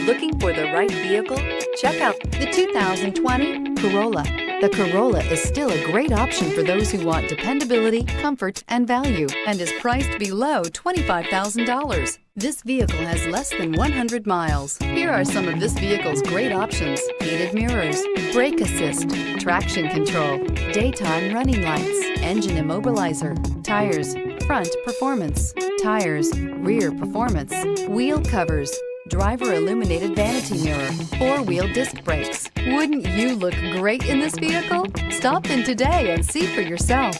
Looking for the right vehicle? Check out the 2020 Corolla. The Corolla is still a great option for those who want dependability, comfort, and value, and is priced below $25,000. This vehicle has less than 100 miles. Here are some of this vehicle's great options: heated mirrors, brake assist, traction control, daytime running lights, engine immobilizer, tires, front performance, tires, rear performance, wheel covers, driver illuminated vanity mirror, four-wheel disc brakes. Wouldn't you look great in this vehicle? Stop in today and see for yourself.